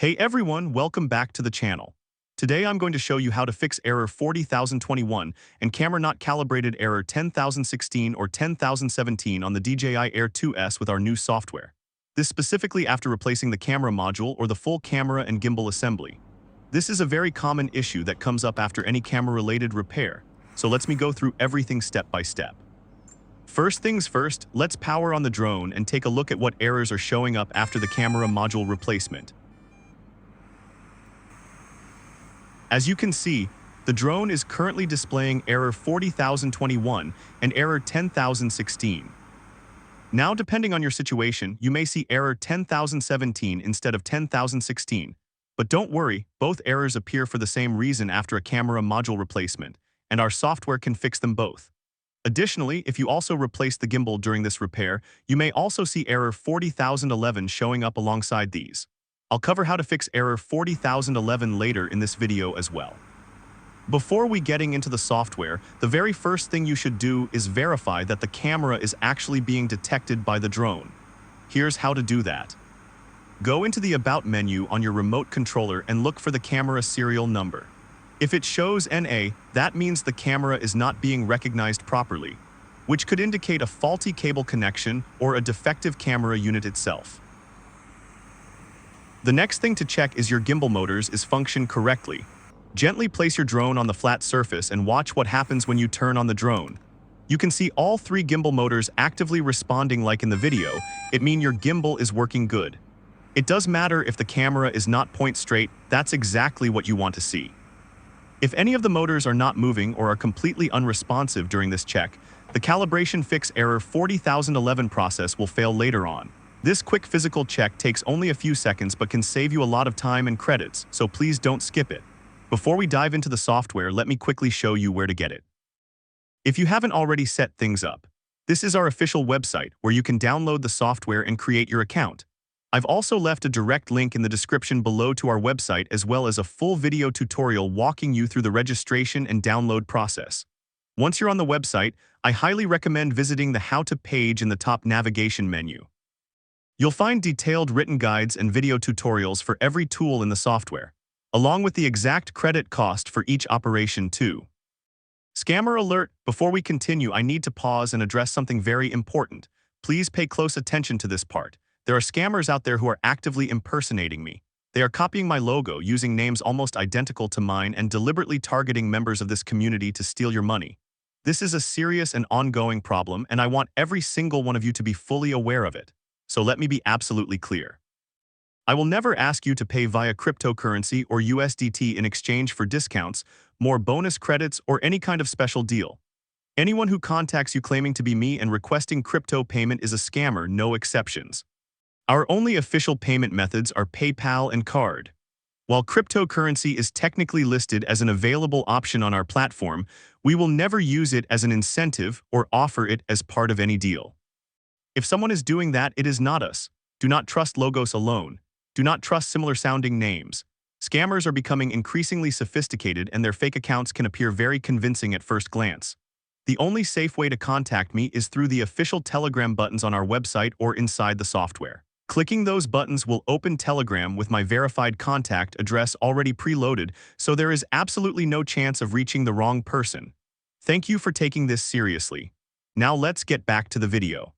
Hey everyone, welcome back to the channel. Today I'm going to show you how to fix error 40021 and camera not calibrated error 10016 or 10017 on the DJI Air 2S with our new software. This specifically after replacing the camera module or the full camera and gimbal assembly. This is a very common issue that comes up after any camera-related repair, so let's me go through everything step by step. First things first, let's power on the drone and take a look at what errors are showing up after the camera module replacement. As you can see, the drone is currently displaying error 40021 and error 10016. Now, depending on your situation, you may see error 10017 instead of 10016. But don't worry, both errors appear for the same reason after a camera module replacement, and our software can fix them both. Additionally, if you also replace the gimbal during this repair, you may also see error 40011 showing up alongside these. I'll cover how to fix error 40011 later in this video as well. Before we getting into the software, the very first thing you should do is verify that the camera is actually being detected by the drone. Here's how to do that. Go into the About menu on your remote controller and look for the camera serial number. If it shows NA, that means the camera is not being recognized properly, which could indicate a faulty cable connection or a defective camera unit itself. The next thing to check is your gimbal motors is function correctly. Gently place your drone on the flat surface and watch what happens when you turn on the drone. You can see all three gimbal motors actively responding like in the video. It means your gimbal is working good. It does matter if the camera is not point straight, that's exactly what you want to see. If any of the motors are not moving or are completely unresponsive during this check, the calibration fix error 40011 process will fail later on. This quick physical check takes only a few seconds but can save you a lot of time and credits, so please don't skip it. Before we dive into the software, let me quickly show you where to get it. If you haven't already set things up, this is our official website where you can download the software and create your account. I've also left a direct link in the description below to our website as well as a full video tutorial walking you through the registration and download process. Once you're on the website, I highly recommend visiting the How to page in the top navigation menu. You'll find detailed written guides and video tutorials for every tool in the software, along with the exact credit cost for each operation too. Scammer alert! Before we continue, I need to pause and address something very important. Please pay close attention to this part. There are scammers out there who are actively impersonating me. They are copying my logo, using names almost identical to mine, and deliberately targeting members of this community to steal your money. This is a serious and ongoing problem, and I want every single one of you to be fully aware of it. So let me be absolutely clear. I will never ask you to pay via cryptocurrency or USDT in exchange for discounts, more bonus credits, or any kind of special deal. Anyone who contacts you claiming to be me and requesting crypto payment is a scammer, no exceptions. Our only official payment methods are PayPal and card. While cryptocurrency is technically listed as an available option on our platform, we will never use it as an incentive or offer it as part of any deal. If someone is doing that, it is not us. Do not trust logos alone. Do not trust similar sounding names. Scammers are becoming increasingly sophisticated and their fake accounts can appear very convincing at first glance. The only safe way to contact me is through the official Telegram buttons on our website or inside the software. Clicking those buttons will open Telegram with my verified contact address already preloaded, so there is absolutely no chance of reaching the wrong person. Thank you for taking this seriously. Now let's get back to the video.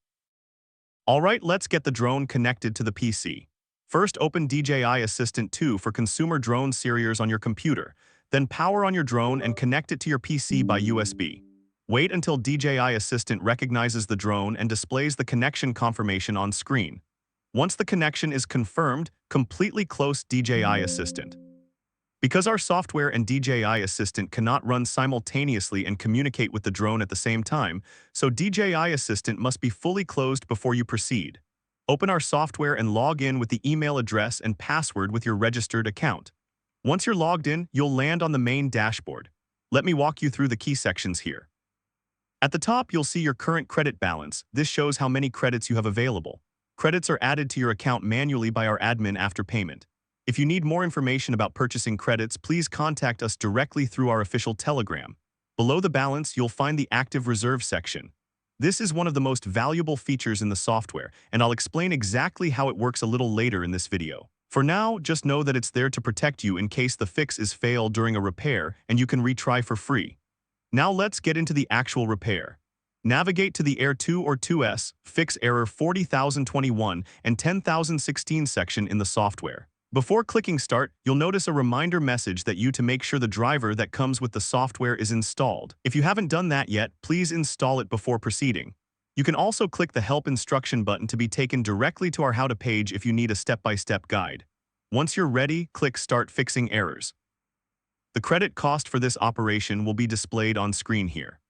Alright, let's get the drone connected to the PC. First, open DJI Assistant 2 for consumer drone series on your computer. Then power on your drone and connect it to your PC by USB. Wait until DJI Assistant recognizes the drone and displays the connection confirmation on screen. Once the connection is confirmed, completely close DJI Assistant. Because our software and DJI Assistant cannot run simultaneously and communicate with the drone at the same time, so DJI Assistant must be fully closed before you proceed. Open our software and log in with the email address and password with your registered account. Once you're logged in, you'll land on the main dashboard. Let me walk you through the key sections here. At the top, you'll see your current credit balance. This shows how many credits you have available. Credits are added to your account manually by our admin after payment. If you need more information about purchasing credits, please contact us directly through our official Telegram. Below the balance, you'll find the active reserve section. This is one of the most valuable features in the software, and I'll explain exactly how it works a little later in this video. For now, just know that it's there to protect you in case the fix is failed during a repair and you can retry for free. Now let's get into the actual repair. Navigate to the Air 2 or 2S, fix error 40,021 and 10,016 section in the software. Before clicking Start, you'll notice a reminder message that you to make sure the driver that comes with the software is installed. If you haven't done that yet, please install it before proceeding. You can also click the Help Instruction button to be taken directly to our How to page if you need a step-by-step guide. Once you're ready, click Start Fixing Errors. The credit cost for this operation will be displayed on screen here.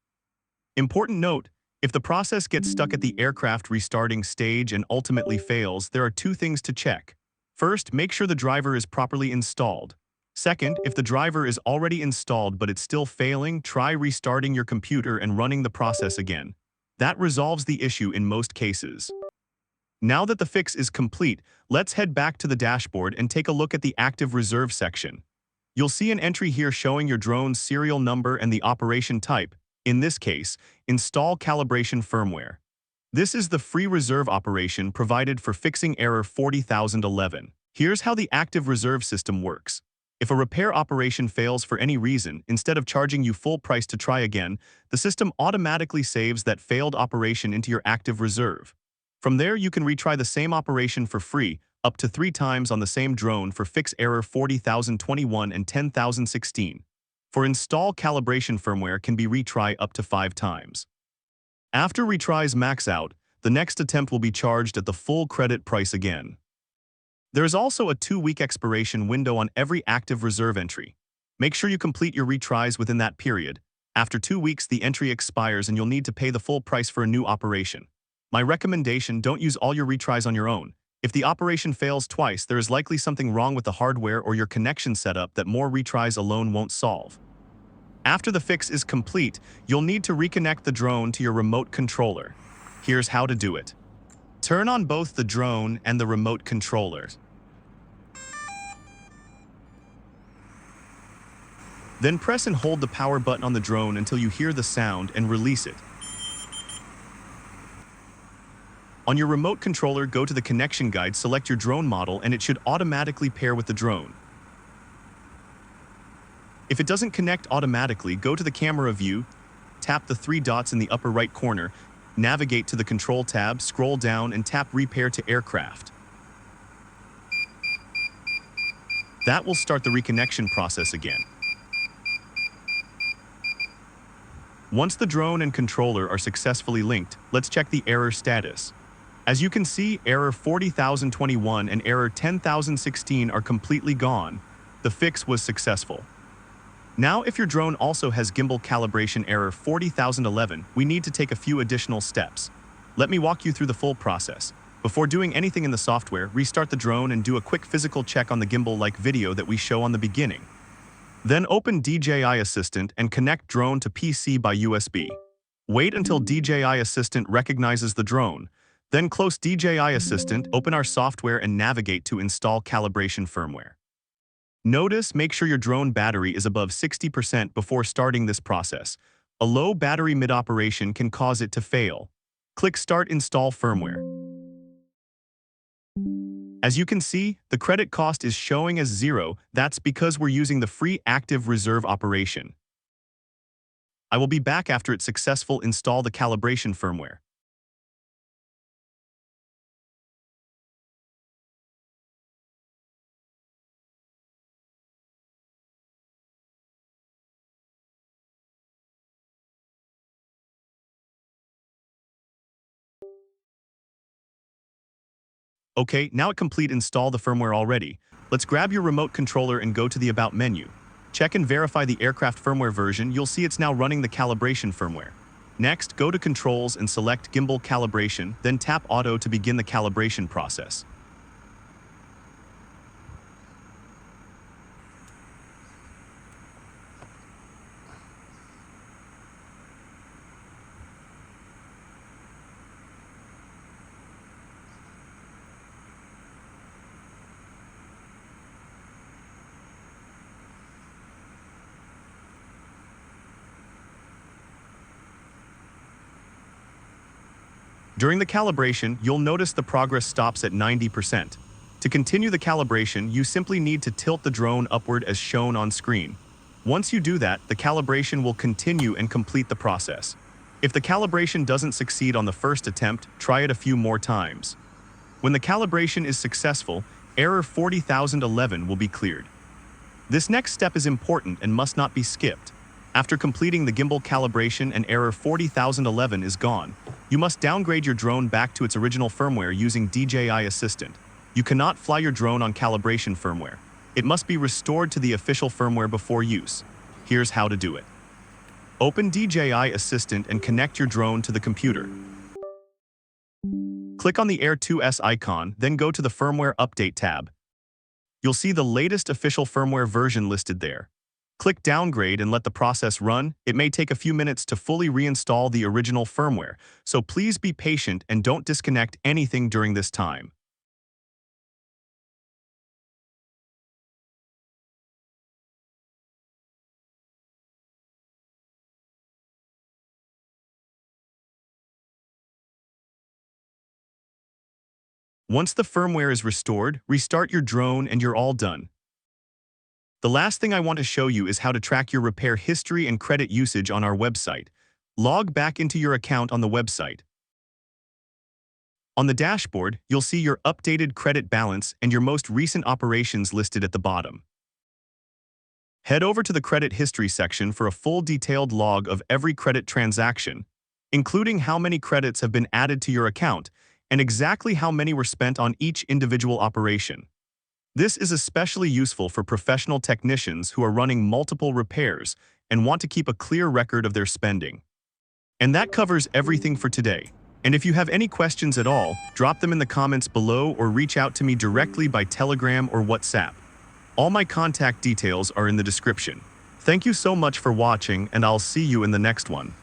Important note, if the process gets stuck at the aircraft restarting stage and ultimately fails, there are two things to check. First, make sure the driver is properly installed. Second, if the driver is already installed but it's still failing, try restarting your computer and running the process again. That resolves the issue in most cases. Now that the fix is complete, let's head back to the dashboard and take a look at the Active Reserve section. You'll see an entry here showing your drone's serial number and the operation type. In this case, install Calibration Firmware. This is the free reserve operation provided for fixing error 40,011. Here's how the Active Reserve system works. If a repair operation fails for any reason, instead of charging you full price to try again, the system automatically saves that failed operation into your Active Reserve. From there, you can retry the same operation for free, up to 3 times on the same drone for fix error 40,021 and 10,016. For install Calibration Firmware can be retry up to 5 times. After retries max out, the next attempt will be charged at the full credit price again. There is also a 2-week expiration window on every Active Reserve entry. Make sure you complete your retries within that period. After 2 weeks, the entry expires and you'll need to pay the full price for a new operation. My recommendation, don't use all your retries on your own. If the operation fails twice, there is likely something wrong with the hardware or your connection setup that more retries alone won't solve. After the fix is complete, you'll need to reconnect the drone to your remote controller. Here's how to do it. Turn on both the drone and the remote controller. Then press and hold the power button on the drone until you hear the sound and release it. On your remote controller, go to the connection guide, select your drone model, and it should automatically pair with the drone. If it doesn't connect automatically, go to the camera view, tap the 3 dots in the upper right corner, navigate to the Control tab, scroll down, and tap Repair to Aircraft. That will start the reconnection process again. Once the drone and controller are successfully linked, let's check the error status. As you can see, error 40,021 and error 10,016 are completely gone. The fix was successful. Now, if your drone also has gimbal calibration error 40,011, we need to take a few additional steps. Let me walk you through the full process. Before doing anything in the software, restart the drone and do a quick physical check on the gimbal-like video that we show on the beginning. Then open DJI Assistant and connect drone to PC by USB. Wait until DJI Assistant recognizes the drone. Then close DJI Assistant, open our software and navigate to install Calibration Firmware. Make sure your drone battery is above 60% before starting this process. A low battery mid-operation can cause it to fail. Click Start Install Firmware. As you can see, the credit cost is showing as 0. That's because we're using the free Active Reserve operation. I will be back after it's successful install the Calibration Firmware. Okay, now it complete install the firmware already. Let's grab your remote controller and go to the About menu. Check and verify the aircraft firmware version. You'll see it's now running the Calibration Firmware. Next, go to Controls and select Gimbal Calibration, then tap Auto to begin the calibration process. During the calibration, you'll notice the progress stops at 90%. To continue the calibration, you simply need to tilt the drone upward as shown on screen. Once you do that, the calibration will continue and complete the process. If the calibration doesn't succeed on the first attempt, try it a few more times. When the calibration is successful, error 40,011 will be cleared. This next step is important and must not be skipped. After completing the gimbal calibration and error 40,011 is gone, you must downgrade your drone back to its original firmware using DJI Assistant. You cannot fly your drone on Calibration Firmware. It must be restored to the official firmware before use. Here's how to do it. Open DJI Assistant and connect your drone to the computer. Click on the Air 2S icon, then go to the Firmware Update tab. You'll see the latest official firmware version listed there. Click Downgrade and let the process run. It may take a few minutes to fully reinstall the original firmware, so please be patient and don't disconnect anything during this time. Once the firmware is restored, restart your drone and you're all done. The last thing I want to show you is how to track your repair history and credit usage on our website. Log back into your account on the website. On the dashboard, you'll see your updated credit balance and your most recent operations listed at the bottom. Head over to the credit history section for a full detailed log of every credit transaction, including how many credits have been added to your account and exactly how many were spent on each individual operation. This is especially useful for professional technicians who are running multiple repairs and want to keep a clear record of their spending. And that covers everything for today. And if you have any questions at all, drop them in the comments below or reach out to me directly by Telegram or WhatsApp. All my contact details are in the description. Thank you so much for watching, and I'll see you in the next one.